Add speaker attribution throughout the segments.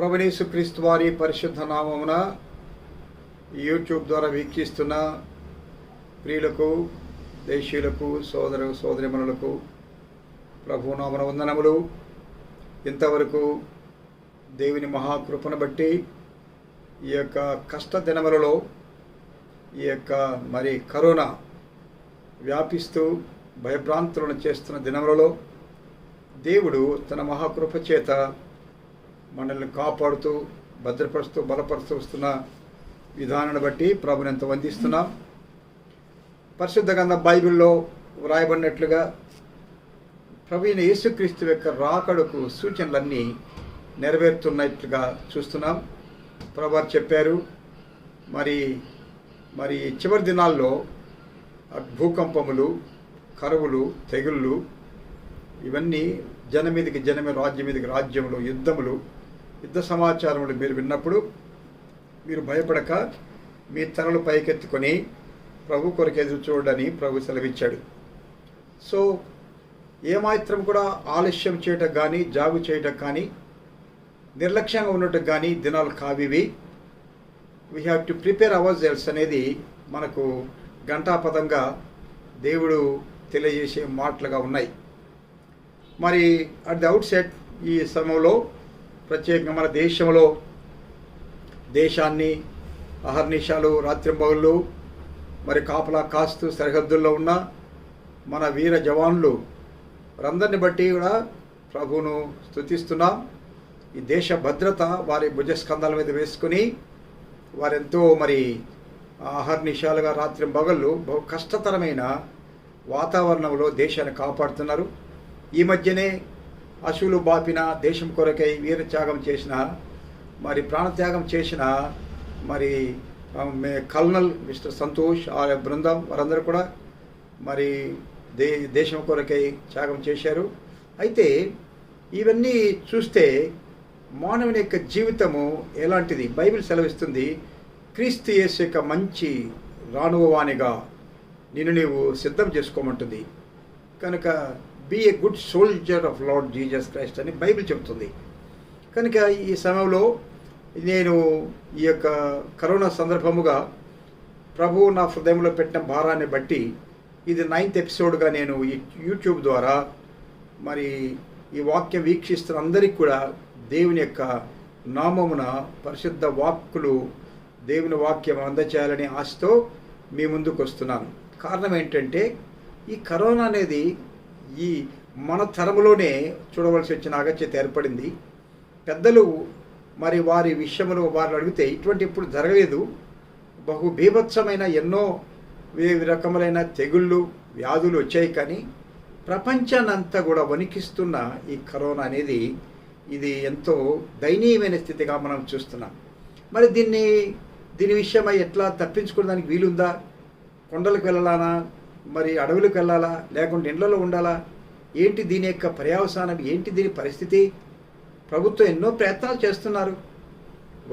Speaker 1: ప్రభువైన యేసుక్రీస్తు వారి పరిశుద్ధ నామమున యూట్యూబ్ ద్వారా వీక్షిస్తున్న ప్రియులకు, దేశీయులకు, సోదరిమణులకు ప్రభునామన వందనములు. ఇంతవరకు దేవుని మహాకృపను బట్టి ఈ యొక్క కష్ట దినములలో ఈ యొక్క కరోనా వ్యాపిస్తూ భయభ్రాంతులను చేస్తున్న దినములలో దేవుడు తన మహాకృప చేత మనల్ని కాపాడుతూ భద్రపరుస్తూ బలపరుస్తూ వస్తున్న విధానాన్ని బట్టి ప్రభుని ఎంత వందిస్తున్నాం. పరిశుద్ధ గ్రంథం బైబిల్లో వ్రాయబడినట్లుగా ప్రభువైన యేసుక్రీస్తు యొక్క రాకడకు సూచనలన్నీ నెరవేరుతున్నట్లుగా చూస్తున్నాం. ప్రభువారు చెప్పారు, మరి చివరి దినాల్లో భూకంపములు, కరువులు, తెగుళ్ళు, ఇవన్నీ జనం మీదకి జనమే, రాజ్యం మీదకి రాజ్యములు, యుద్ధ సమాచారములు మీరు విన్నప్పుడు మీరు భయపడక మీ తలలు పైకెత్తుకొని ప్రభు కొరకు ఎదురు చూడని ప్రభు సెలవిచ్చాడు. సో ఏమాత్రం కూడా ఆలస్యం చేయటం కానీ, జాగు చేయటం కానీ, నిర్లక్ష్యంగా ఉండటం కానీ దినాలు కావివి. We have to prepare ourselves అనేది మనకు ఘంటాపదంగా దేవుడు తెలియజేసే మాటలుగా ఉన్నాయి. మరి అట్ ది అవుట్ సెట్ ఈ సమయంలో ప్రత్యేకంగా మన దేశాన్ని అహర్నిశాలు, రాత్రింబగళ్ళు మరి కాపలా కాస్తూ సరిహద్దుల్లో ఉన్న మన వీర జవాన్లు వారందరిని బట్టి కూడా ప్రభువును స్తుతిస్తున్నాం. ఈ దేశ భద్రత వారి భుజస్కంధాల మీద వేసుకుని వారెంతో అహర్నిశాలుగా రాత్రింబగళ్ళు బహు కష్టతరమైన వాతావరణంలో దేశాన్ని కాపాడుతున్నారు. ఈ మధ్యనే అశువులు బాపిన దేశం కొరకై వీరత్యాగం చేసిన ప్రాణత్యాగం చేసిన కల్నల్ మిస్టర్ సంతోష్ ఆ బృందం వారందరూ కూడా దేశం కొరకై త్యాగం చేశారు. అయితే ఇవన్నీ చూస్తే మానవుని యొక్క జీవితము ఎలాంటిది బైబిల్ సెలవిస్తుంది. క్రీస్తు యేసు యొక్క మంచి రానువానిగా నిన్ను నీవు సిద్ధం చేసుకోమంటుంది. కనుక be a good soldier of Lord Jesus Christ అని బైబిల్ చెబుతుంది. కనుక ఈ సమయంలో నేను ఈ యొక్క కరోనా సందర్భముగా ప్రభువు నా హృదయంలో పెట్టిన భారాన్ని బట్టి ఇది 9th ఎపిసోడ్గా నేను ఈ యూట్యూబ్ ద్వారా ఈ వాక్యం వీక్షిస్తున్న అందరికీ కూడా దేవుని యొక్క నామమున పరిశుద్ధ వాక్కులు, దేవుని వాక్యం అందచేయాలని ఆశతో మీ ముందుకు వస్తున్నాను. కారణం ఏంటంటే ఈ కరోనా అనేది ఈ మన తరములోనే చూడవలసి వచ్చిన అగత్యత ఏర్పడింది. పెద్దలు వారి విషయంలో వారిని అడిగితే ఇటువంటి ఎప్పుడు జరగలేదు. బహు బీభత్సమైన ఎన్నో రకములైన తెగుళ్ళు, వ్యాధులు వచ్చాయి. కానీ ప్రపంచాన్నంతా కూడా వణికిస్తున్న ఈ కరోనా అనేది ఇది ఎంతో దయనీయమైన స్థితిగా మనం చూస్తున్నాం. దీని విషయమై ఎట్లా తప్పించుకోవడానికి వీలుందా? కొండలకు వెళ్ళాలా, అడవులకు వెళ్ళాలా, లేకుంటే ఇండ్లలో ఉండాలా? ఏంటి దీని యొక్క పర్యవసానం? ఏంటి దీని పరిస్థితి? ప్రభుత్వం ఎన్నో ప్రయత్నాలు చేస్తున్నారు.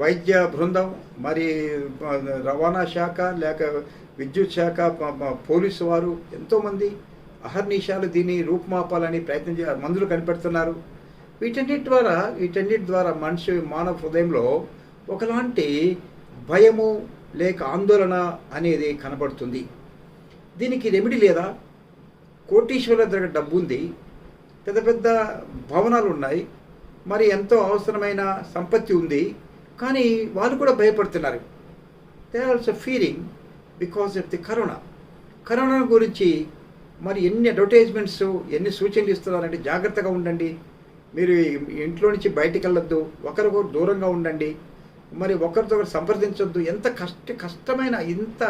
Speaker 1: వైద్య బృందం, రవాణా శాఖ, లేక విద్యుత్ శాఖ, పోలీసు వారు ఎంతోమంది అహర్నిశాలు దీన్ని రూపుమాపాలని ప్రయత్నం మందులు కనిపెడుతున్నారు. వీటన్నిటి ద్వారా మానవ హృదయంలో ఒకలాంటి భయము లేక ఆందోళన అనేది కనబడుతుంది. దీనికి రెమెడీ లేదా? కోటీశ్వరుల దగ్గర డబ్బు ఉంది, పెద్ద పెద్ద భవనాలు ఉన్నాయి, ఎంతో అవసరమైన సంపత్తి ఉంది. కానీ వాళ్ళు కూడా భయపడుతున్నారు. They are also fearing because of the corona గురించి ఎన్ని అడ్వర్టైజ్మెంట్స్, ఎన్ని సూచనలు ఇస్తున్నారంటే జాగ్రత్తగా ఉండండి, మీరు ఇంట్లో నుంచి బయటికి వెళ్ళొద్దు, ఒకరికొకరు దూరంగా ఉండండి, ఒకరితో ఒకరు సంప్రదించొద్దు, ఎంత కష్టమైన ఇంత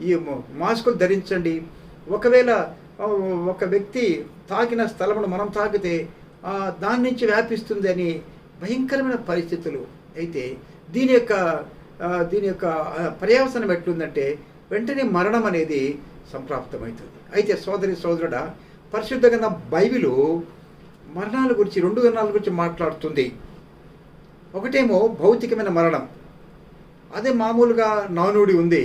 Speaker 1: ఈ మాస్కులు ధరించండి. ఒకవేళ ఒక వ్యక్తి తాకిన స్థలమును మనం తాకితే దాని నుంచి వ్యాపిస్తుంది అని భయంకరమైన పరిస్థితులు. అయితే దీని యొక్క పర్యవసానం ఎట్లుందంటే వెంటనే మరణం అనేది సంప్రాప్తమవుతుంది. అయితే సోదరుడా, పరిశుద్ధ గ్రంథం బైబిలు మరణాల గురించి, 2 మరణాల గురించి మాట్లాడుతుంది. ఒకటేమో భౌతికమైన మరణం, అదే మామూలుగా నానుడి ఉంది,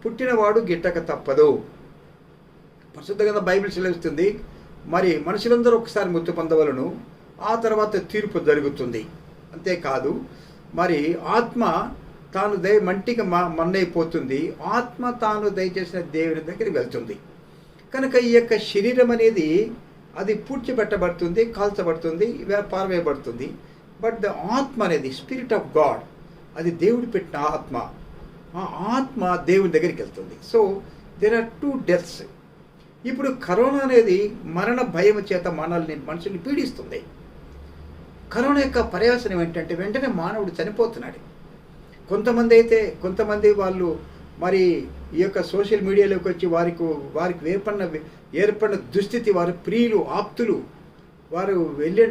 Speaker 1: పుట్టినవాడు గిట్టక తప్పదు. పరిశుద్ధ గ్రంథం బైబిల్ సెలవిస్తుంది మనుషులందరూ ఒకసారి మృతి పొందవలను, ఆ తర్వాత తీర్పు జరుగుతుంది. అంతేకాదు మరి ఆత్మ తాను మంటికి మన్నైపోతుంది, ఆత్మ తాను దయచేసిన దేవుని దగ్గరికి వెళ్తుంది. కనుక ఈ యొక్క శరీరం అనేది అది పూడ్చిపెట్టబడుతుంది, కాల్చబడుతుంది, పారవేయబడుతుంది. బట్ ద ఆత్మ అనేది స్పిరిట్ ఆఫ్ గాడ్, అది దేవుడు పెట్టిన ఆత్మ, ఆ ఆత్మ దేవుని దగ్గరికి వెళ్తుంది. So there are 2 deaths. ఇప్పుడు కరోనా అనేది మరణ భయం చేత మనుషుల్ని పీడిస్తుంది. కరోనా యొక్క పర్యవసనం ఏంటంటే వెంటనే మానవుడు చనిపోతున్నాడు. కొంతమంది వాళ్ళు మరి ఈ యొక్క సోషల్ మీడియాలోకి వచ్చి వారికి ఏర్పడిన దుస్థితి, వారి ప్రియులు, ఆప్తులు వారు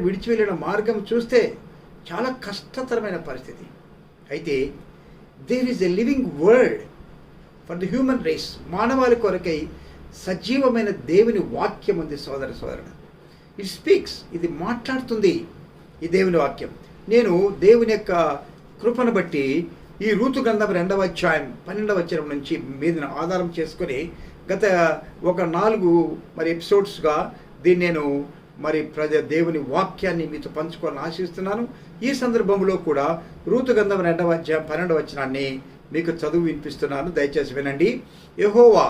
Speaker 1: విడిచి వెళ్ళిన మార్గం చూస్తే చాలా కష్టతరమైన పరిస్థితి. అయితే there is a living word for the human race. మానవాళి కొరకై సజీవమైన దేవుని వాక్యం ఉంది సోదరుడు. ఇట్ స్పీక్స్, ఇది మాట్లాడుతుంది ఈ దేవుని వాక్యం. నేను దేవుని యొక్క కృపను బట్టి ఈ రూతు గ్రంథం 2వ అధ్యాయం 12వ వచనం నుంచి మీద ఆధారం చేసుకొని గత ఒక 4 మరి ఎపిసోడ్స్గా దీన్ని నేను మరి దేవుని వాక్యాన్ని మీతో పంచుకోవాలని ఆశిస్తున్నాను. ఈ సందర్భంలో కూడా రూతు గ్రంథం 2వ అధ్యాయం 12వ వచనాన్ని మీకు చదువు వినిపిస్తున్నాను, దయచేసి వినండి. యెహోవా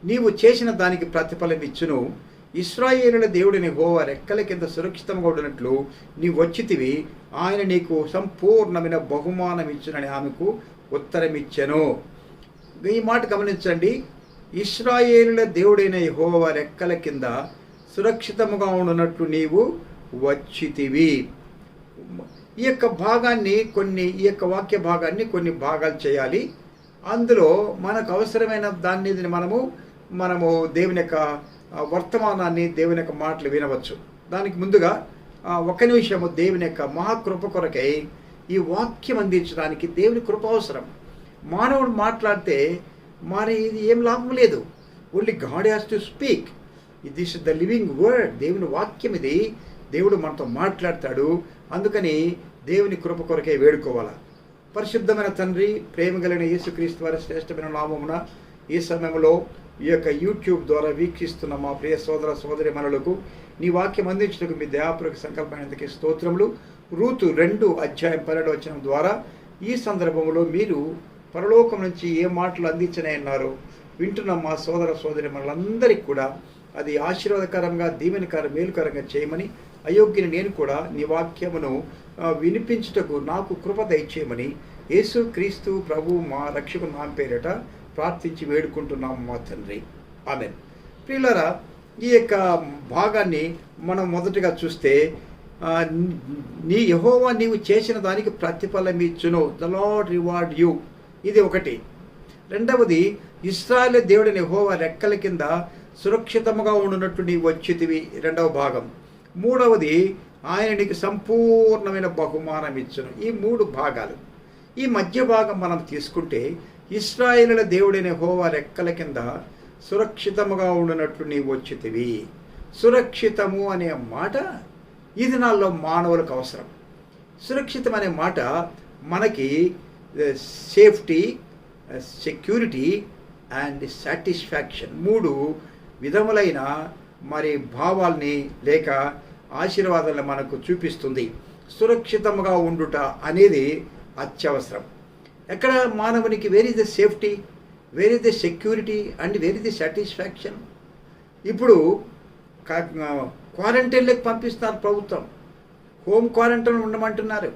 Speaker 1: నీవు చేసిన దానికి ప్రతిఫలం ఇచ్చును, ఇశ్రాయేలుల దేవుడిని యెహోవా రెక్కల కింద సురక్షితంగా ఉండినట్లు నీవు వచ్చితివి, ఆయన నీకు సంపూర్ణమైన బహుమానం ఇచ్చునని ఆమెకు ఉత్తరం ఇచ్చెను. ఈ మాట గమనించండి. ఇశ్రాయేలుల దేవుడైన యెహోవా రెక్కల కింద సురక్షితముగా ఉండునట్లు నీవు వచ్చితివి. ఈ యొక్క వాక్య భాగాన్ని కొన్ని భాగాలు చేయాలి. అందులో మనకు అవసరమైన దాన్ని మనము దేవుని యొక్క వర్తమానాన్ని, దేవుని యొక్క మాటలు వినవచ్చు. దానికి ముందుగా 1 నిమిషము దేవుని యొక్క మహాకృప కొరకై ఈ వాక్యం అందించడానికి దేవుని కృప అవసరం. మానవుడు మాట్లాడితే మరి ఇది ఏం లాభం లేదు. Only God has to speak. This is the living word. దేవుని వాక్యం ఇది. దేవుడు మనతో మాట్లాడతాడు. అందుకని దేవుని కృప కొరకై వేడుకోవాలా. పరిశుద్ధమైన తండ్రి, ప్రేమ కలిగిన యేసుక్రీస్తు వారి శ్రేష్టమైన నామమున ఈ సమయంలో ఈ యొక్క యూట్యూబ్ ద్వారా వీక్షిస్తున్న మా ప్రియ సోదర సోదరి మనలకు నీ వాక్యం అందించడానికి మీ దయాపూర్వక సంకల్పమైనందుకే స్తోత్రములు. రూతు 2వ అధ్యాయం 12వ వచనం ద్వారా ఈ సందర్భంలో మీరు పరలోకం నుంచి ఏ మాటలు అందించనన్నారో వింటున్న మా సోదర సోదరి మనలందరికీ కూడా అది ఆశీర్వాదకరంగా, దీవెనకరంగా, మేలుకరంగా చేయమని, అయోగ్యని నేను కూడా నీ వాక్యమును వినిపించుటకు నాకు కృప దయచేయమని యేసు క్రీస్తు ప్రభు మా రక్షకు నామ పేరిట ప్రార్థించి వేడుకుంటున్నాము మా తండ్రి. ఆమేన్. ప్రియులారా, ఈ యొక్క భాగాన్ని మనం మొదటగా చూస్తే యెహోవా నీవు చేసిన దానికి ప్రతిఫలం ఇచ్చును, ద లార్డ్ రివార్డ్ యూ. ఇది ఒకటి. రెండవది, ఇశ్రాయేలు దేవుడిని యెహోవా రెక్కల కింద సురక్షితముగా ఉండునట్టు నీవు వచ్చితివి, 2వ భాగం. మూడవది, ఆయన నీకు సంపూర్ణమైన బహుమానం ఇచ్చును. ఈ 3 భాగాలు. ఈ మధ్య భాగం మనం తీసుకుంటే ఇశ్రాయేలుల దేవుడైన యెహోవా రెక్కల కింద సురక్షితముగా ఉండునట్లు నీవు వచ్చితివి. సురక్షితము అనే మాట ఈ దినాల్లో మానవులకు అవసరం. సురక్షితం అనే మాట మనకి సేఫ్టీ, సెక్యూరిటీ అండ్ సాటిస్ఫాక్షన్ 3 విధములైన మరి భావాల్ని లేక ఆశీర్వాదాలను మనకు చూపిస్తుంది. సురక్షితంగా ఉండుట అనేది అత్యవసరం. ఎక్కడ మానవునికి where is the safety, where is the security and where is the satisfaction? ఇప్పుడు క్వారంటైన్లోకి పంపిస్తున్నారు ప్రభుత్వం, హోమ్ క్వారంటైన్ ఉండమంటున్నారు.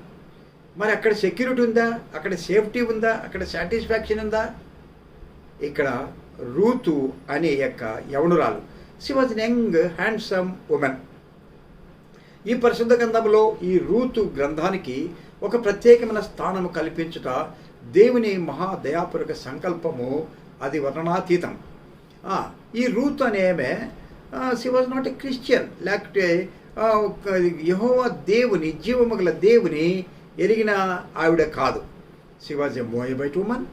Speaker 1: మరి అక్కడ సెక్యూరిటీ ఉందా? అక్కడ సేఫ్టీ ఉందా? అక్కడ సాటిస్ఫాక్షన్ ఉందా? ఇక్కడ రూతు అనే యొక్క యవనురాలు, she was an young handsome woman. ఈ పరిశుద్ధ గ్రంథంలో ఈ రూతు గ్రంథానికి ఒక ప్రత్యేకమైన స్థానం కల్పించుట దేవుని మహాదయాపూర్వక సంకల్పము, అది వర్ణనాతీతం. ఈ రూత్ అనే ఆమె she was not a Christian, లేకపోతే యెహోవా దేవుని, జీవము గల దేవుని ఎరిగిన ఆవిడ కాదు. She was a మోయాబైట్ woman.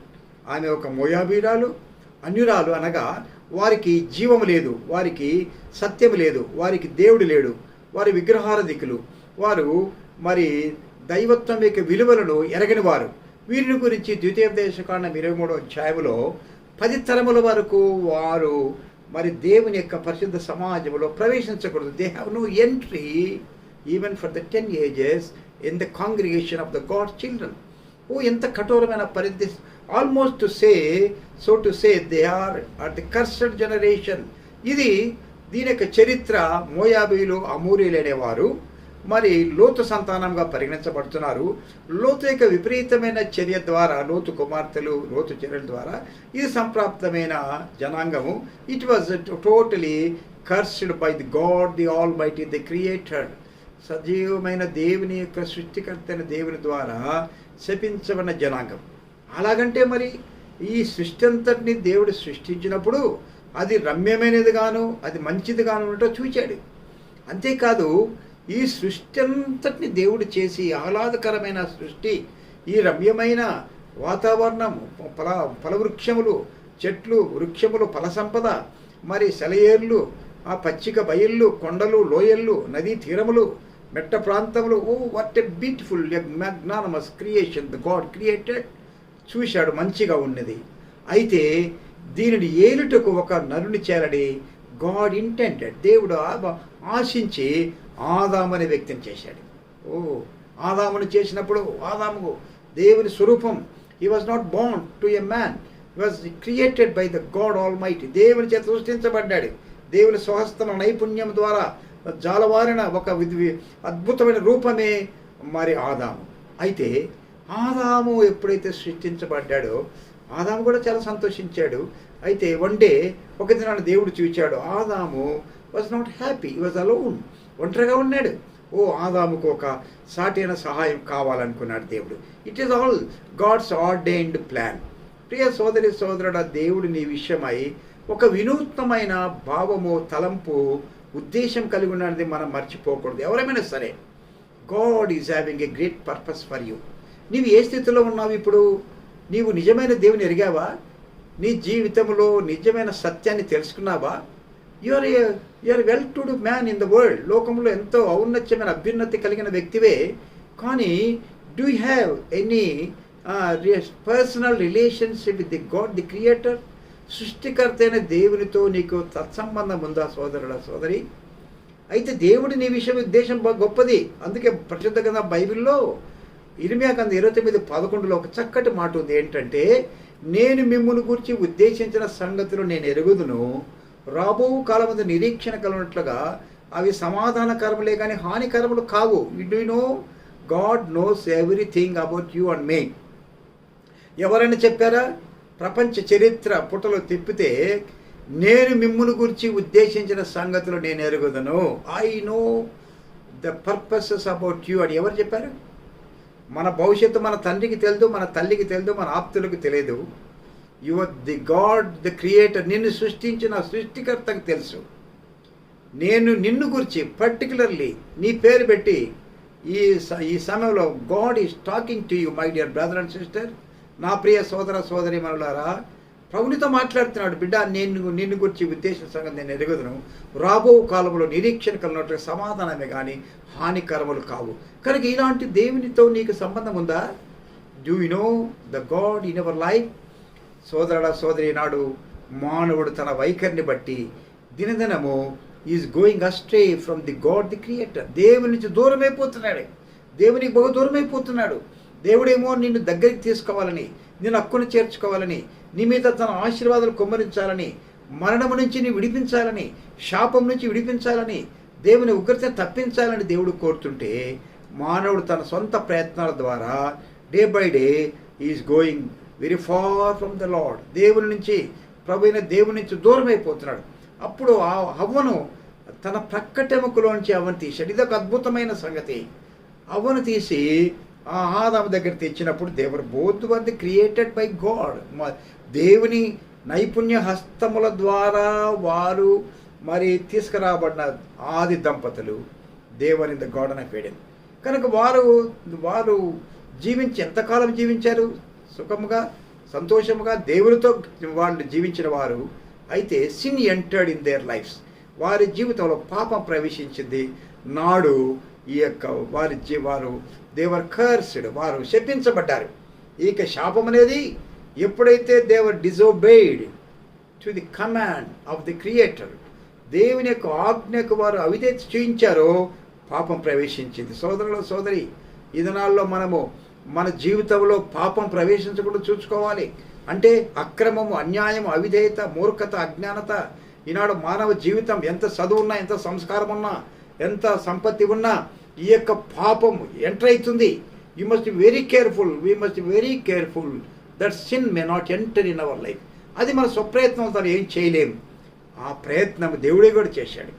Speaker 1: ఆమె ఒక మోయాబీరాలు, అన్యురాలు. అనగా వారికి జీవము లేదు, వారికి సత్యము లేదు, వారికి దేవుడు లేడు, వారి విగ్రహారాధికులు, వారు మరి దైవత్వం యొక్క విలువలను ఎరగని వారు. వీరిని గురించి ద్వితీయోపదేశకాండం 23వ అధ్యాయంలో 10 తరముల వరకు వారు మరి దేవుని యొక్క పరిశుద్ధ సమాజంలో ప్రవేశించకూడదు. They have no entry even for the 10 ages in the congregation of the God's children. ఓ ఎంత కఠోరమైన పరిస్థితి. Almost to say they are the cursed generation. దీని యొక్క చరిత్ర. మోయాబీలు, అమోరీలు అనేవారు మరి లోతు సంతానంగా పరిగణించబడుతున్నారు. లోతు యొక్క విపరీతమైన చర్య ద్వారా, లోతు కుమార్తెలు, లోతు చర్యల ద్వారా ఇది సంప్రాప్తమైన జనాంగము. It was totally cursed by the God the almighty, the creator. సజీవమైన దేవుని యొక్క సృష్టికర్త అయిన దేవుని ద్వారా శపించబడిన జనాంగం. అలాగంటే మరి ఈ సృష్టి అంతటిని దేవుడు సృష్టించినప్పుడు అది రమ్యమైనదిగాను, అది మంచిదిగాను ఉన్నట్టు చూచాడు. అంతేకాదు, ఈ సృష్టి అంతటిని దేవుడు చేసి ఆహ్లాదకరమైన సృష్టి, ఈ రమ్యమైన వాతావరణం, ఫలవృక్షములు, చెట్లు, వృక్షములు, ఫల సంపద, మరి సెలయేర్లు, ఆ పచ్చిక బయళ్ళు, కొండలు, లోయళ్ళు, నదీ తీరములు, మెట్ట ప్రాంతములు. Oh what a beautiful magnanimous creation the God created. చూశాడు, మంచిగా ఉన్నది. అయితే దీనిని ఏలుటకు ఒక నరుని చేరడి గాడ్ ఇంటెంటెడ్. దేవుడు ఆశించి ఆదాము అనే వ్యక్తిని చేశాడు. ఆదామును చేసినప్పుడు ఆదాము దేవుని స్వరూపం. He was not Born to a man, he was created by the God all mighty. దేవుని చేత సృష్టించబడ్డాడు. దేవుని స్వహస్తమ నైపుణ్యం ద్వారా జాలవారిన ఒక అద్భుతమైన రూపమే మరి ఆదాము. అయితే ఆదాము ఎప్పుడైతే సృష్టించబడ్డాడో ఆదాము కూడా చాలా సంతోషించాడు. అయితే వన్ డే ఒక దినాన్ని దేవుడు చూచాడు, ఆదాము was not happy, was alone. ఒంటరిగా ఉన్నాడు. ఆదాముకు ఒక సాటైన సహాయం కావాలనుకున్నాడు దేవుడు. It is all God's ordained plan. ప్రియ సోదరి సోదరుడు, దేవుడు నీ విషయమై ఒక వినూత్నమైన భావము, తలంపు, ఉద్దేశం కలిగి ఉన్నది మనం మర్చిపోకూడదు. ఎవరైనా సరే, God is having a great purpose for you. నీవు ఏ స్థితిలో ఉన్నావు ఇప్పుడు? నీవు నిజమైన దేవుని ఎరిగావా? నీ జీవితంలో నిజమైన సత్యాన్ని తెలుసుకున్నావా? You are well to do man in the world. లోకంలో ఎంతో ఔన్నత్యమైన అభ్యున్నతి కలిగిన వ్యక్తివే. కానీ do you have any personal relationship with the God the creator? సృష్టికర్త అయిన దేవునితో నీకు తత్సంబంధం ఉందా సోదరుడా, సోదరి? అయితే దేవుడు నీ విషయం ఉద్దేశం గొప్పది. అందుకే పరిశుద్ధ గ్రంథం బైబిల్లో ఇర్మియా గ్రంథం 29:11 ఒక చక్కటి మాట ఉంది. ఏంటంటే, నేను మిమ్మును గురించి ఉద్దేశించిన సంగతులు నేను ఎరుగుదును, రాబో కాలమందు నిరీక్షణ కలిగినట్లుగా అవి సమాధానకరములే కానీ హానికరములు కావు. You know God knows everything about you and me. ఎవరైనా చెప్పారా? ప్రపంచ చరిత్ర పుటలో తిప్పితే నేను మిమ్మును గురించి ఉద్దేశించిన సంగతులు నేను ఎరుగుదును, I know the purposes about you అని ఎవరు చెప్పారు? మన భవిష్యత్తు మన తండ్రికి తెలియదు, మన తల్లికి తెలియదు, మన ఆప్తులకు తెలియదు. Your the God the creator. నిన్ను సృష్టించిన సృష్టికర్తకు తెలుసు. నేను నిన్ను గురించి పర్టికులర్లీ నీ పేరు పెట్టి ఈ సమయంలో God is talking to you my dear brother and sister. నా ప్రియ సోదర సోదరి మనులారా, ప్రభునితో మాట్లాడుతున్నాడు. బిడ్డ, నిన్ను గురించి ఉద్దేశం సంగతి నేను ఎరుగుదును, రాబో కాలంలో నిరీక్షణ కలిగినట్లు సమాధానమే కానీ హానికరములు కావు. కనుక ఇలాంటి దేవునితో నీకు సంబంధం ఉందా? Do you know the God in our life? సోదరుడా, సోదరి, నాడు మానవుడు తన వైఖరిని బట్టి దినదినము is going astray from the God the creator. దేవుని నుంచి దూరమైపోతున్నాడు. దేవునికి బహు దూరమైపోతున్నాడు. దేవుడేమో నిన్ను దగ్గరికి తీసుకోవాలని, నిన్ను హక్కును చేర్చుకోవాలని, నీ మీద తన ఆశీర్వాదాలు కుమ్మరించాలని, మరణము నుంచి నీ విడిపించాలని, శాపం నుంచి విడిపించాలని, దేవుని ఉగ్రతను తప్పించాలని దేవుడు కోరుతుంటే, మానవుడు తన సొంత ప్రయత్నాల ద్వారా day by day is going very far from the lord. దేవుని నుంచి, ప్రభు అయిన దేవుని నుంచి దూరం అయిపోతున్నాడు. అప్పుడు ఆ హవ్వను తన ప్రక్కటెముకలోంచి అవ్వను తీశాడు. ఇదొక అద్భుతమైన సంగతి. అవ్వను తీసి ఆ ఆదాము దగ్గర తెచ్చినప్పుడు they were both were the created by God. దేవుని నైపుణ్య హస్తముల ద్వారా వారు మరి తీసుకురాబడిన ఆది దంపతులు. They were in the garden of Eden. కనుక వారు జీవించి ఎంతకాలం జీవించారు? సుఖముగా, సంతోషముగా దేవునితో వాళ్ళు జీవించిన వారు. అయితే sin entered in there lifes. వారి జీవితంలో పాపం ప్రవేశించింది. నాడు ఈ యొక్క వారు దేవర్ కర్స్డ్, వారు శపించబడ్డారు. ఇక శాపం అనేది ఎప్పుడైతే they were disobeyed to the command of the creator, దేవుని యొక్క ఆజ్ఞకు వారు అవిధేయత చూయించారో పాపం ప్రవేశించింది. సోదరులు, సోదరి, ఈ దినాల్లో మనము మన జీవితంలో పాపం ప్రవేశించకుండా చూసుకోవాలి. అంటే అక్రమము, అన్యాయము, అవిధేయత, మూర్ఖత, అజ్ఞానత. ఈనాడు మానవ జీవితం ఎంత చదువు ఉన్నా, ఎంత సంస్కారం ఉన్నా, ఎంత సంపత్తి ఉన్నా ఈ యొక్క పాపం ఎంటర్ అవుతుంది. You must be very careful, we must be very careful that sin may not enter in our life. అది మన స్వప్రయత్నంతో ఏం చేయలేము. ఆ ప్రయత్నం దేవుడే కూడా చేశాడు.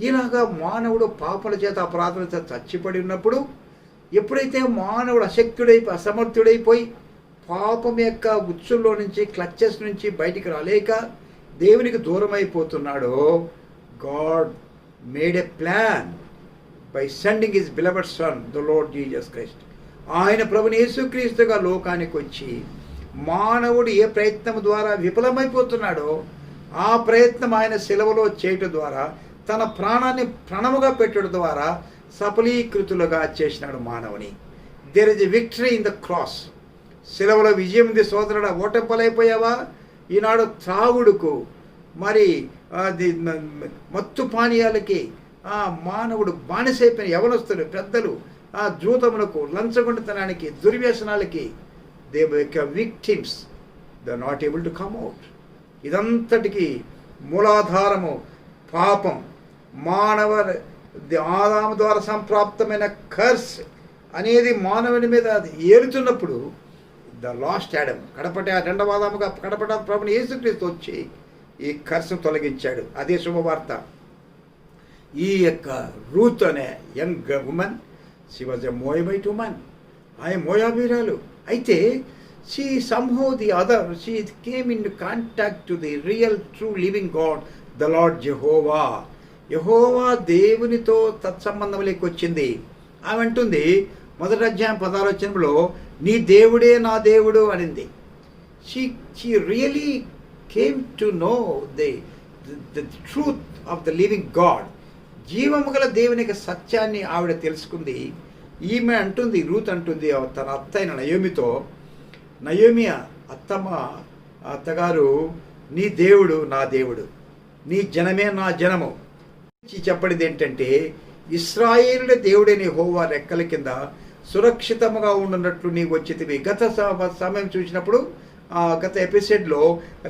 Speaker 1: ఇలాగా మానవుడు పాపల చేత, అపరాధుల చేత చచ్చిపడి ఉన్నప్పుడు, ఎప్పుడైతే మానవుడు అశక్తుడైపోయి, అసమర్థుడైపోయి పాపం యొక్క ఉచ్చుల్లో నుంచి, క్లచెస్ నుంచి బయటికి రాలేక దేవునికి దూరం అయిపోతున్నాడో, God made a plan by sending his beloved son the lord Jesus Christ. ఆయన ప్రభుని యేసుక్రీస్తుగా లోకానికి వచ్చి మానవుడు ఏ ప్రయత్నం ద్వారా విఫలమైపోతున్నాడో ఆ ప్రయత్నం ఆయన శిలువలో చేయటం ద్వారా, తన ప్రాణాన్ని ప్రణముగా పెట్టడం ద్వారా సఫలీకృతులుగా చేసినాడు మానవుని. There is a victory in the cross. శిలువలో విజయం ఉంది సోదరుడా. ఓటంపలైపోయావా? ఈనాడు త్రాగుడుకు, మరి మత్తు పానీయాలకి మానవుడు బానిసైపోయిన యవనస్తులు, పెద్దలు, జూతములకు, లంచగొండితనానికి, దుర్వ్యసనాలకి they become victims. They are not able to come out. ఇదంతటికి మూలాధారము పాపం. మానవ ఆదాము ద్వారా సంప్రాప్తమైన కర్స్ అనేది మానవుని మీద ఏలుతున్నప్పుడు ద లాస్ట్ యాడమ్, కడపటి రెండవ ఆదాముగా కడపట ప్రభుని యేసుక్రీస్తు వచ్చి ఈ కర్స్ను తొలగించాడు. అదే శుభవార్త. ఈ యొక్క రూత్ అనే young women, she was a మోయాబైట్ women. ఆయన మోయాబీరాలు. అయితే she somehow the other, she came into contact to the real true living God, the Lord Jehovah. యెహోవా దేవునితో తత్సంబంధంలోకి వచ్చింది. ఆమె అంటుంది మొదటి అధ్యాయం 16వ వచనంలో, నీ దేవుడే నా దేవుడు అనింది. she really came to know the truth of the living God. జీవము గల దేవునికి సత్యాన్ని ఆవిడ తెలుసుకుంది. ఈమె అంటుంది, రూత్ అంటుంది తన అత్త అయిన నయోమితో, నయోమి అత్తగారు, నీ దేవుడు నా దేవుడు, నీ జనమే నా జనము. చెప్పడిది ఏంటంటే, ఇశ్రాయేలుల దేవుడైన యెహోవా రెక్కల కింద సురక్షితముగా ఉండున్నట్లు నీకు వచ్చితివి. గత సమయం చూసినప్పుడు, గత ఎపిసోడ్లో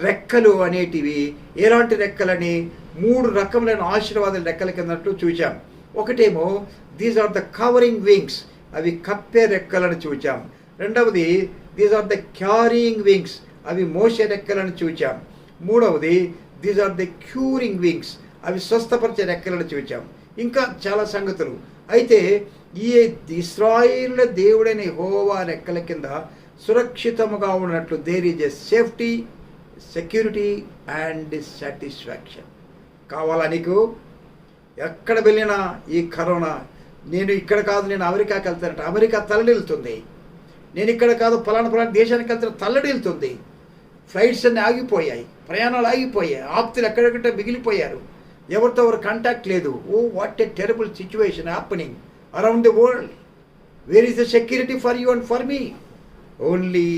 Speaker 1: రెక్కలు అనేటివి ఎలాంటి రెక్కలని, 3 రకములైన ఆశీర్వాదాల రెక్కల కిందట్లు చూచాం. ఒకటేమో these are the covering wings, అవి కప్పే రెక్కలను చూచాం. రెండవది these are the carrying wings, అవి మోసే రెక్కలను చూచాం. మూడవది these are the curing wings, అవి స్వస్థపరిచే రెక్కలను చూచాం. ఇంకా చాలా సంగతులు. అయితే ఈ ఇశ్రాయేలుల దేవుడైన యెహోవా రెక్కల కింద సురక్షితముగా ఉన్నట్లు there is a safety, security and satisfaction. కావాలా నీకు? ఎక్కడ వెళ్ళినా ఈ కరోనా, నేను ఇక్కడ కాదు, నేను అమెరికాకి వెళ్తానంటే అమెరికా తల్లడిల్లుతుంది. నేను ఇక్కడ కాదు, ఫలానా దేశానికి వెళ్తాను, తల్లడిల్లుతుంది. ఫ్లైట్స్ అన్నీ ఆగిపోయాయి, ప్రయాణాలు ఆగిపోయాయి, ఆప్తులు ఎక్కడెక్కడ మిగిలిపోయారు, ఎవరితో ఎవరు కాంటాక్ట్ లేదు. Oh what a terrible situation happening around the world. Where is the security for you and for me? Only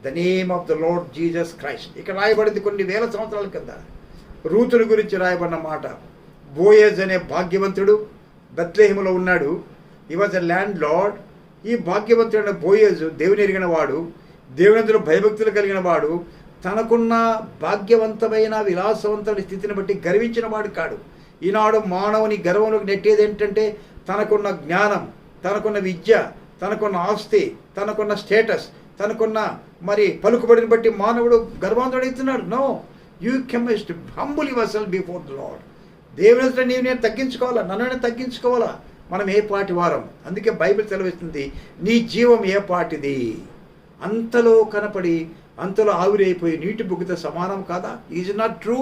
Speaker 1: the name of the lord Jesus Christ. ఇక్కడ రాయబడింది కొన్ని వేల సంవత్సరాల కింద రూతుల గురించి రాయబడిన మాట. బోయజ్ అనే భాగ్యవంతుడు బెత్లెహేములో ఉన్నాడు. హి వాజ్ ఎ ల్యాండ్ లార్డ్. ఈ భాగ్యవంతుడైన బోయజ్ దేవుని ఎరిగిన వాడు, దేవునందులో భయభక్తులు కలిగిన వాడు, తనకున్న భాగ్యవంతమైన విలాసవంతమైన స్థితిని బట్టి గర్వించిన వాడు కాడు. ఈనాడు మానవుని గర్వంలోకి నెట్టేది ఏంటంటే, తనకున్న జ్ఞానం, తనకున్న విద్య, తనకున్న ఆస్తి, తనకున్న స్టేటస్, తనకున్న మరి పలుకుబడిని బట్టి మానవుడు గర్వాంతుడవుతున్నాడు. No, you can humble yourself before the lord. దేవుని నీవు నేను తగ్గించుకోవాలా, నన్ను నేను తగ్గించుకోవాలా. మనం ఏ పాటి వారం? అందుకే బైబిల్ సెలవిస్తుంది, నీ జీవం ఏ పాటిది? అంతలో కనపడి అంతలో ఆవిరైపోయి నీటి బుగ్గుతో సమానం కాదా? Is not true?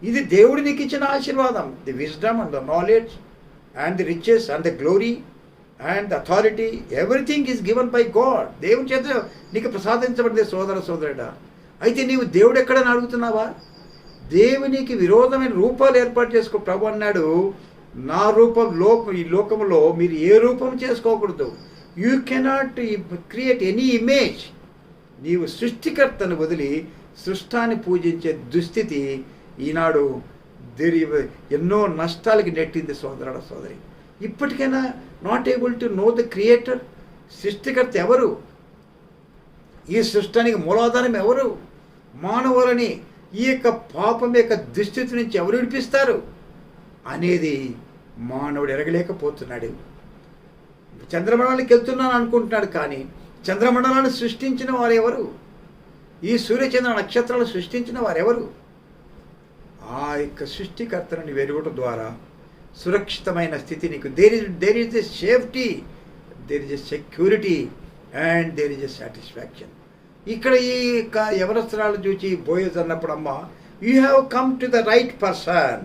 Speaker 1: ఇది దేవుడి నీకు ఇచ్చిన ఆశీర్వాదం. The wisdom and the knowledge and the riches and the glory and the authority, everything is given by God. దేవుని చేత నీకు ప్రసాదించబడింది సోదరుడా. అయితే నీవు దేవుడు ఎక్కడని అడుగుతున్నావా? దేవునికి విరోధమైన రూపాలు ఏర్పాటు చేసుకో. ప్రభు అన్నాడు, నా రూపం ఈ లోకంలో మీరు ఏ రూపం చేసుకోకూడదు. You cannot create any image. నీవు సృష్టికర్తను వదిలి సృష్టాన్ని పూజించే దుస్థితి ఈనాడు ఎన్నో నష్టాలకి నెట్టింది సోదరుడ సోదరి. ఇప్పటికైనా not able to know the creator, సృష్టికర్త ఎవరు? ఈ సృష్టానికి మూలాధారం ఎవరు? మానవులని ఈ యొక్క పాపం యొక్క దుస్థితి నుంచి ఎవరు విడిపిస్తారు అనేది మానవుడు ఎరగలేకపోతున్నాడు. చంద్రమండలానికి వెళ్తున్నాను అనుకుంటున్నాడు, కానీ చంద్రమండలాన్ని సృష్టించిన వారెవరు? ఈ సూర్యచంద్ర నక్షత్రాలు సృష్టించిన వారెవరు? ఆ యొక్క సృష్టికర్తను వెలుగుట ద్వారా సురక్షితమైన స్థితి నీకు. There is a safety, there is a security and there is a satisfaction. ఇక్కడ ఈ యొక్క యవనస్తురాలు చూచి బోయజ్ అన్నప్పుడు, అమ్మ you have come to the right person,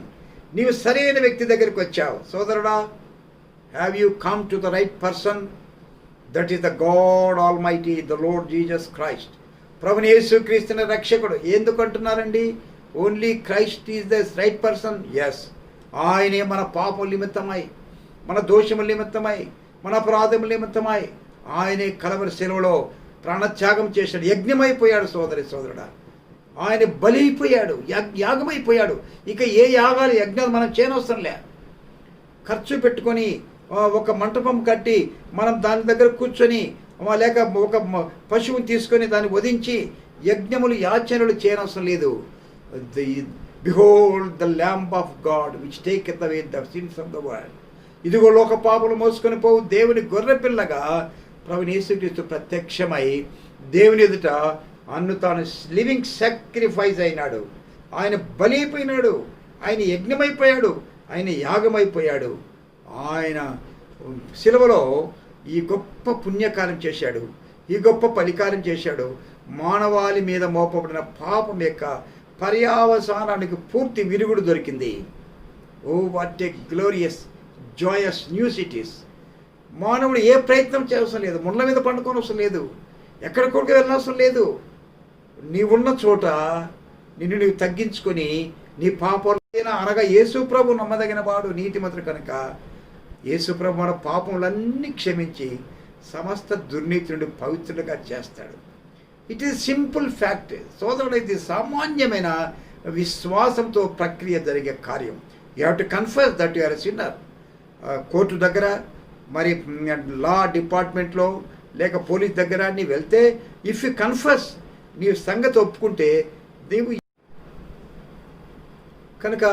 Speaker 1: నీవు సరైన వ్యక్తి దగ్గరికి వచ్చావు. సోదరుడా, have you come to the right person? That is the God almighty, the lord Jesus Christ. ప్రభుని యేసుక్రీస్తుని రక్షకుడు. ఎందుకు అంటున్నారండి? Only Christ is the right person. Yes, ఆయనే మన పాపముల నిమిత్తమై, మన దోషముల నిమిత్తమై, మన అపరాధముల నిమిత్తమై ఆయనే కలవరి శిలువలో ప్రాణత్యాగం చేశాడు, యజ్ఞమైపోయాడు. సోదరుడా, ఆయన బలైపోయాడు, యాగమైపోయాడు. ఇక ఏ యాగాలు యజ్ఞాలు మనం చేయనవసరం లే. ఖర్చు పెట్టుకొని ఒక మంటపం కట్టి మనం దాని దగ్గర కూర్చొని, లేక ఒక పశువుని తీసుకొని దాన్ని వధించి యజ్ఞములు యాచనలు చేయనవసరం లేదు. Behold the lamb of God which taketh away the sins of the world. ఇదిగో లోక పాపలు మోసుకొని పోవు దేవుని గొర్రెపిల్లగా ప్రభువైన యేసుక్రీస్తు ప్రత్యక్షమై దేవుని ఎదుట అన్ను తాను లివింగ్ సాక్రిఫైస్ అయినాడు. ఆయన బలైపోయినాడు, ఆయన యజ్ఞమైపోయాడు, ఆయన యాగమైపోయాడు. ఆయన శిలువలో ఈ గొప్ప పుణ్యకార్యం చేశాడు, ఈ గొప్ప పరికారం చేశాడు. మానవాళి మీద మోపబడిన పాపం యొక్క పర్యావసానానికి పూర్తి విరుగుడు దొరికింది. Oh what a glorious joyous news it is. మానవుడు ఏ ప్రయత్నం చేయవసరం లేదు, ముళ్ళ మీద పండుకోని అవసరం లేదు, ఎక్కడికి వెళ్ళనవసరం లేదు. నీవున్న చోట నిన్ను నీవు తగ్గించుకొని నీ పాపం అనగా యేసుప్రభు నమ్మదగిన వాడు, నీతిమంతుడు కనుక యేసుప్రభు మన పాపములన్నీ క్షమించి సమస్త దుర్నీతి నుండి పవిత్రులుగా చేస్తాడు. It is simple fact. సోదరుడు, ఇది సామాన్యమైన విశ్వాసంతో ప్రక్రియ జరిగే కార్యం. You have to confess that you are a sinner. Court దగ్గర, మరి లా డిపార్ట్మెంట్లో లేక పోలీస్ దగ్గర నీ వెళ్తే, ఇఫ్ యు కన్ఫెస్, నీ సంగతి ఒప్పుకుంటే నీవు కనుక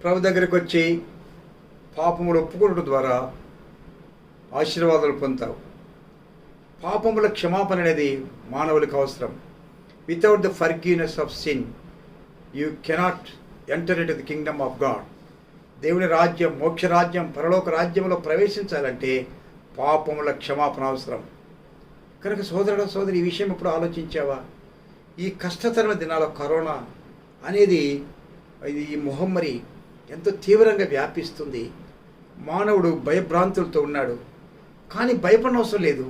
Speaker 1: ప్రభు దగ్గరికి వచ్చి పాపములు ఒప్పుకోవడం ద్వారా ఆశీర్వాదాలు పొందుతావు. పాపముల క్షమాపణ అనేది మానవులకు అవసరం. Without the forgiveness of sin you cannot enter into the Kingdom of God. దేవుని రాజ్యం, మోక్ష రాజ్యం, పరలోక రాజ్యంలో ప్రవేశించాలంటే పాపముల క్షమాపణ అవసరం. కనుక సోదరి, ఈ విషయం ఇప్పుడు ఆలోచించావా? ఈ కష్టతరమైన దినాల్లో కరోనా అనేది, ఇది ఈ మహమ్మారి ఎంతో తీవ్రంగా వ్యాపిస్తుంది. మానవుడు భయభ్రాంతులతో ఉన్నాడు, కానీ భయపడనవసరం లేదు.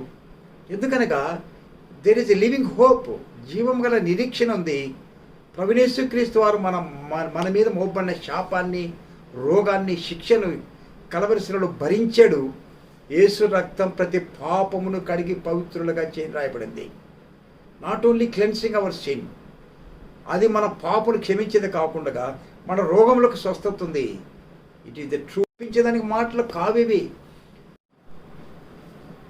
Speaker 1: ఎందుకనగా there is a living hope, జీవం గల నిరీక్షణ ఉంది. ప్రభువైన యేసుక్రీస్తు వారు మన మీద మోపబడిన శాపాన్ని, రోగాన్ని, శిక్షను కలవరి శిలువలో భరించాడు. యేసు రక్తం ప్రతి పాపమును కడిగి పవిత్రులుగా చేయని రాయబడింది. Not only cleansing our sin, అది మన పాపను క్షమించేది కాకుండా మన రోగములకు స్వస్థత ఉంది. It is the true. పించేదానికి మాటలు కావేవి.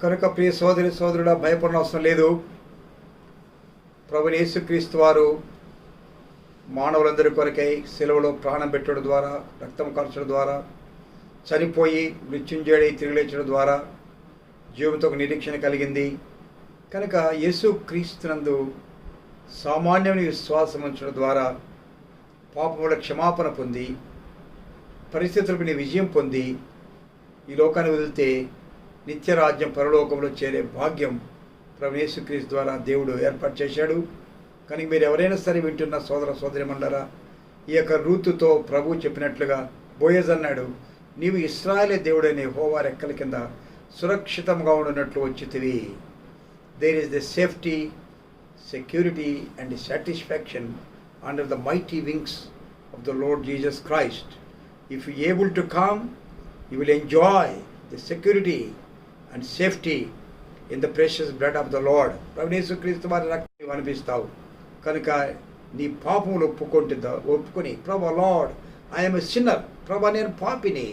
Speaker 1: కనుక ప్రియ సోదరుడా, భయపడిన అవసరం లేదు. ప్రభువైన యేసుక్రీస్తు వారు మానవులందరి కొరకై సెలవులో ప్రాణం పెట్టడం ద్వారా, రక్తం కార్చడం ద్వారా, చనిపోయి మృత్యుంజయుడై తిరిగి లేచడం ద్వారా జీవంతో ఒక నిరీక్షణ కలిగింది. కనుక యేసుక్రీస్తునందు సామాన్యమైన విశ్వాసం ఉంచడం ద్వారా పాపముల క్షమాపణ పొంది, పరిస్థితులకు నీ విజయం పొంది, ఈ లోకాన్ని వదిలితే నిత్యరాజ్యం పరలోకంలో చేరే భాగ్యం ప్రభువైన యేసుక్రీస్తు ద్వారా దేవుడు ఏర్పాటు చేశాడు. కానీ మీరు ఎవరైనా సరే వింటున్న సోదరిమణులారా, ఈ యొక్క రూతుతో ప్రభు చెప్పినట్లుగా బోయజ్ అన్నాడు, నీవు ఇశ్రాయేలు దేవుడైన యెహోవా రెక్కల కింద సురక్షితంగా ఉన్నట్లు వచ్చితివి. There is the safety, security and satisfaction under the mighty wings of the Lord Jesus Christ. If you are able to come, you will enjoy the security and safety in the precious blood of the Lord. ప్రభువైన యేసుక్రీస్తు వారి రక్తం అనిపిస్తావు కనుక నీ పాపములు ఒప్పుకొని, ప్రభు lord I am a sinner, ప్రభు నేను పాపిని,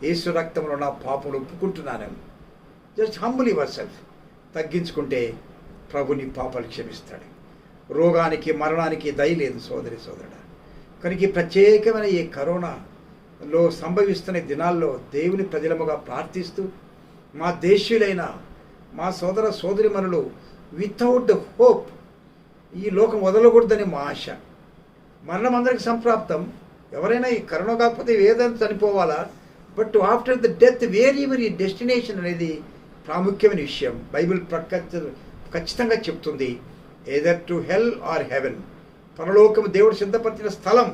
Speaker 1: యేసు రక్తంలో నా పాపములు ఒప్పుకుంటున్నాను, జస్ట్ హంబుల్ యువర్ సెల్ఫ్. తగ్గించుకుంటే ప్రభు నీ పాపాలు క్షమిస్తాడు. రోగానికి మరణానికి దయ లేదు సోదరి సోదరుడా. కనుక ఈ ప్రత్యేకమైన ఈ కరోనాలో సంభవిస్తున్న దినాల్లో దేవుని ప్రజలముగా ప్రార్థిస్తూ మా దేశీయులైన మా సోదర సోదరిమణులు వితౌట్ హోప్ ఈ లోకం వదలకూడదని మా ఆశ. మరణం అందరికి సంప్రాప్తం. ఎవరైనా ఈ కరోనా కాకపోతే ఏదైనా చనిపోవాలా, but after the death wherever ఈ డెస్టినేషన్ అనేది ప్రాముఖ్యమైన విషయం. బైబిల్ ఖచ్చితంగా చెప్తుంది, either to hell or heaven. పరలోకము దేవుడు సిద్ధపరిచిన స్థలం.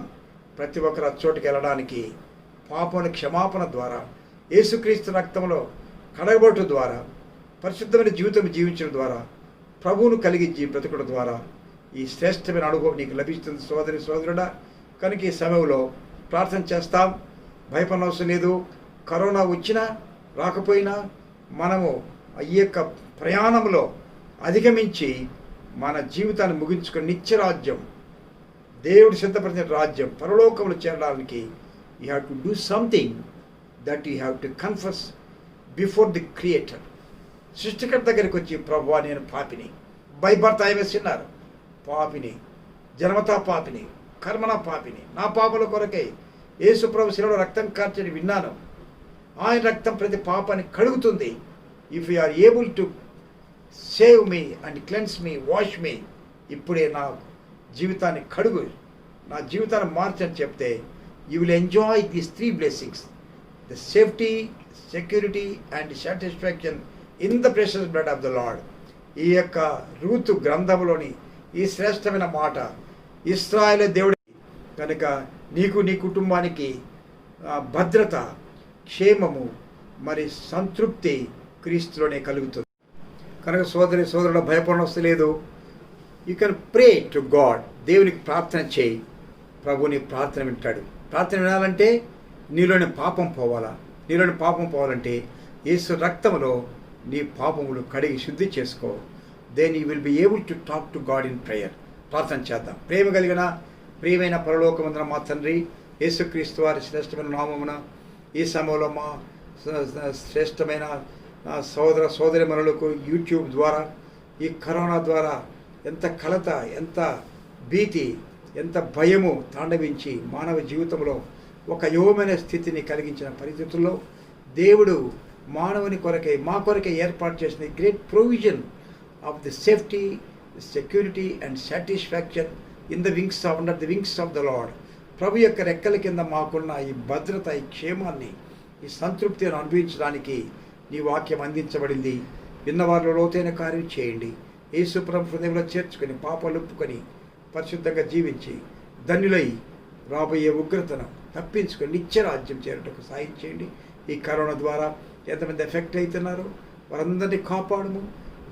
Speaker 1: ప్రతి ఒక్కరు అచ్చోటికి వెళ్ళడానికి పాపముల క్షమాపణ ద్వారా, యేసుక్రీస్తు రక్తంలో కడగబట్టు ద్వారా, పరిశుద్ధమైన జీవితం జీవించడం ద్వారా, ప్రభువును కలిగి బ్రతకడం ద్వారా ఈ శ్రేష్టమైన అనుభవం నీకు లభిస్తుంది సోదరి సోదరుడా. కనుక ఈ సమయంలో ప్రార్థన చేస్తాం. భయపడనవసరం లేదు. కరోనా వచ్చినా రాకపోయినా మనము ఈ యొక్క ప్రయాణంలో అధిగమించి మన జీవితాన్ని ముగించుకుని నిత్యరాజ్యం, దేవుడు సిద్ధపరిచిన రాజ్యం, పరలోకంలో చేరడానికి you have to do something that you have to confess before the creator. సృష్టికర్త దగ్గరికి వచ్చి, ప్రభువా నేను పాపిని, by birth I was sinner, పాపిని, జన్మతా పాపిని, కర్మణ పాపిని, నా పాపల కొరకై యేసు ప్రభు శిలువలో రక్తం కార్చని విన్నాను. ఆయన రక్తం ప్రతి పాపాన్ని కడుగుతుంది. If you are able to save me and cleanse me, wash me, ఇప్పుడే నా జీవితాన్ని కడుగు, నా జీవితాన్ని మార్చని చెప్తే you will enjoy these 3 blessings: the safety, security and satisfaction in the precious blood of the lord. ఈ యొక్క రూతు గ్రంథంలోని ఈ శ్రేష్టమైన మాట ఇశ్రాయేలు దేవుడి కనుక నీకు నీ కుటుంబానికి భద్రత, క్షేమము, మరి సంతృప్తి క్రీస్తులోనే కలుగుతుంది. కనుక సోదరి సోదరుడు భయపడనవసరం లేదు. You can pray to God. దేవునికి ప్రార్థన చేయి, ప్రభుని ప్రార్థన వింటాడు. ప్రార్థన వినాలంటే నీలోని పాపం పోవాలా. నీలోని పాపం పోవాలంటే యేసు రక్తంలో నీ పాపములు కడిగి శుద్ధి చేసుకో. Then you will be able to talk to God in prayer. ప్రార్థన చేద్దాం. ప్రేమ కలిగిన ప్రియమైన పరలోకమందున మా తండ్రి, యేసుక్రీస్తు వారి శ్రేష్టమైన నామమున ఈ సమయంలో మా శ్రేష్టమైన సోదర సోదరిమణులకు యూట్యూబ్ ద్వారా, ఈ కరోనా ద్వారా ఎంత కలత, ఎంత భీతి, ఎంత భయము తాండవించి మానవ జీవితంలో ఒక యువమైన స్థితిని కలిగించిన పరిస్థితుల్లో దేవుడు మానవుని కొరకై, మా కొరకై ఏర్పాటు చేసిన great provision of the safety, security and satisfaction in the wings of under the wings of the lord. ప్రభు యొక్క రెక్కల కింద మాకున్న ఈ భద్రత, ఈ క్షేమాన్ని, ఈ సంతృప్తిని అనుభవించడానికి నీ వాక్యం అందించబడింది. విన్నవారిలో లోతైన కార్యం చేయండి. యేసు ప్రభు హృదయంలో చేర్చుకొని పాపాలు ఒప్పుకొని పరిశుద్ధంగా జీవించి ధన్యులై రాబోయే ఉగ్రతను తప్పించుకొని నిత్యరాజ్యం చేరటకు సాయం చేయండి. ఈ కరోనా ద్వారా ఎంతమంది ఎఫెక్ట్ అవుతున్నారు వారందరినీ కాపాడము,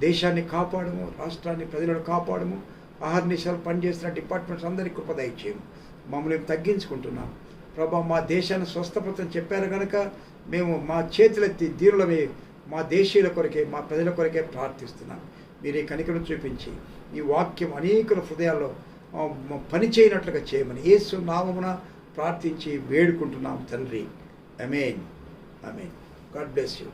Speaker 1: దేశాన్ని కాపాడము, రాష్ట్రాన్ని, ప్రజలను కాపాడము. ఆహార నిశాలు పనిచేస్తున్న డిపార్ట్మెంట్స్ అందరికీ కృప దయచేయము. మమ్మల్ని తగ్గించుకుంటున్నాం ప్రభా. మా దేశాన్ని స్వస్థపరచని చెప్పారు కనుక మేము మా చేతులెత్తి దీనులమే మా దేశీయుల కొరకే, మా ప్రజల కొరకే ప్రార్థిస్తున్నాం. మీరే కనికరం చూపించి ఈ వాక్యం అనేకుల హృదయాల్లో పని చేయనట్లుగా చేయమని యేసు నామమున ప్రార్థించి వేడుకుంటున్నాం తండ్రి. ఆమేన్. ఆమేన్. God bless you.